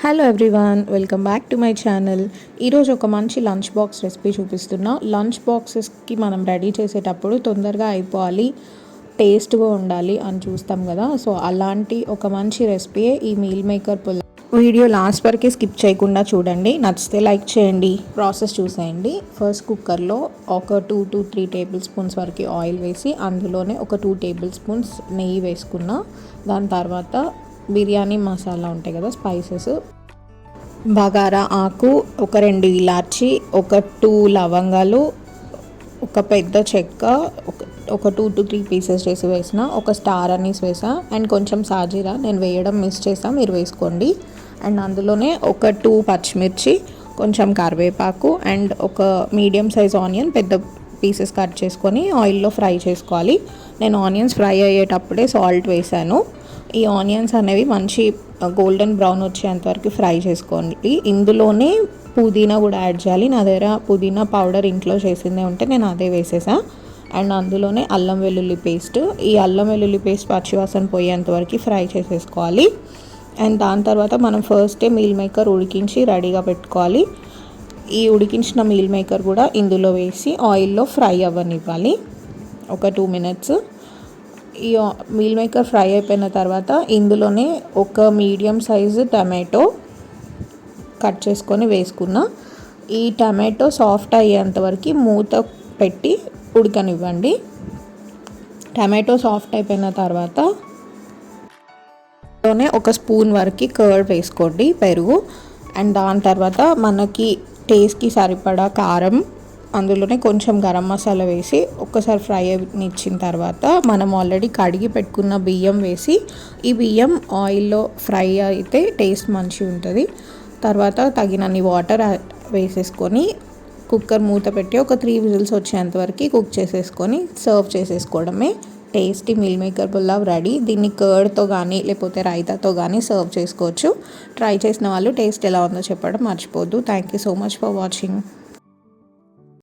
Hello everyone, welcome back to my channel. ఈరోజు ఒక మంచి లంచ్ బాక్స్ రెసిపీ చూపిస్తున్నా. లంచ్ బాక్సెస్కి మనం రెడీ చేసేటప్పుడు తొందరగా అయిపోవాలి, టేస్ట్గా ఉండాలి అని చూస్తాం కదా. సో అలాంటి ఒక మంచి రెసిపీ ఈ meal maker pulao. Video last వరకు స్కిప్ చేయకుండా చూడండి. నచ్చితే లైక్ చేయండి, ప్రాసెస్ చూసేయండి. ఫస్ట్ కుక్కర్లో ఒక 2 to 3 టేబుల్ స్పూన్స్ వరకు ఆయిల్ వేసి అందులోనే ఒక 2 టేబుల్ స్పూన్స్ నెయ్యి వేసుకున్నా. దాని తర్వాత బిర్యానీ మసాలా ఉంటాయి కదా, స్పైసెస్, బగారా ఆకు, ఒక 2 ఇలాచి, ఒక 2 లవంగాలు, ఒక పెద్ద చెక్క, ఒక 2 to 3 పీసెస్ చేసి వేసిన, ఒక స్టార్ అనీస్ వేసా అండ్ కొంచెం సాజీరా నేను వేయడం మిస్ చేసా, మీరు వేసుకోండి. అండ్ అందులోనే ఒక 2 పచ్చిమిర్చి, కొంచెం కరివేపాకు అండ్ ఒక మీడియం సైజ్ ఆనియన్ పెద్ద పీసెస్ కట్ చేసుకొని ఆయిల్లో ఫ్రై చేసుకోవాలి. నేను ఆనియన్స్ ఫ్రై అయ్యేటప్పుడే సాల్ట్ వేసాను. ఈ ఆనియన్స్ అనేవి మంచి గోల్డెన్ బ్రౌన్ వచ్చేంతవరకు ఫ్రై చేసుకోండి. ఇందులోనే పుదీనా కూడా యాడ్ చేయాలి. నా దగ్గర పుదీనా పౌడర్ ఇంట్లో చేసిందే ఉంటే నేను అదే వేసేసా. అండ్ అందులోనే అల్లం వెల్లుల్లి పేస్ట్, ఈ అల్లం వెల్లుల్లి పేస్ట్ పచ్చివాసన పోయేంతవరకు ఫ్రై చేసేసుకోవాలి. అండ్ దాని తర్వాత మనం ఫస్టే మీల్ మేకర్ ఉడికించి రెడీగా పెట్టుకోవాలి. ఈ ఉడికించిన మీల్ మేకర్ కూడా ఇందులో వేసి ఆయిల్లో ఫ్రై అవ్వనివ్వాలి ఒక 2 minutes. ఈ మీల్ మేకర్ ఫ్రై అయిపోయిన తర్వాత ఇందులోనే ఒక మీడియం సైజు టమాటో కట్ చేసుకొని వేసుకున్న. ఈ టమాటో సాఫ్ట్ అయ్యేంతవరకు మూత పెట్టి ఉడకనివ్వండి. టమాటో సాఫ్ట్ అయిపోయిన తర్వాత ఒక స్పూన్ వరకు కర్డ్ వేసుకోండి, పెరుగు. అండ్ దాని తర్వాత మనకి టేస్ట్కి సరిపడా కారం, అందులోనే కొంచెం గరం మసాలా వేసి ఒక్కసారి ఫ్రై ఇచ్చిన తర్వాత మనం ఆల్రెడీ కడిగి పెట్టుకున్న బియ్యం వేసి, ఈ బియ్యం ఆయిల్లో ఫ్రై అయితే టేస్ట్ మంచిగా ఉంటుంది. తర్వాత తగినన్ని వాటర్ వేసేసుకొని కుక్కర్ మూత పెట్టి ఒక 3 విజిల్స్ వచ్చేంతవరకు కుక్ చేసేసుకొని సర్వ్ చేసేసుకోవడమే. Tasty meal maker pulao ready. దీన్ని కర్డ్తో కానీ లేకపోతే రైతాతో కానీ సర్వ్ చేసుకోవచ్చు. ట్రై చేసిన వాళ్ళు టేస్ట్ ఎలా ఉందో చెప్పడం మర్చిపోద్దు. Thank you so much for watching.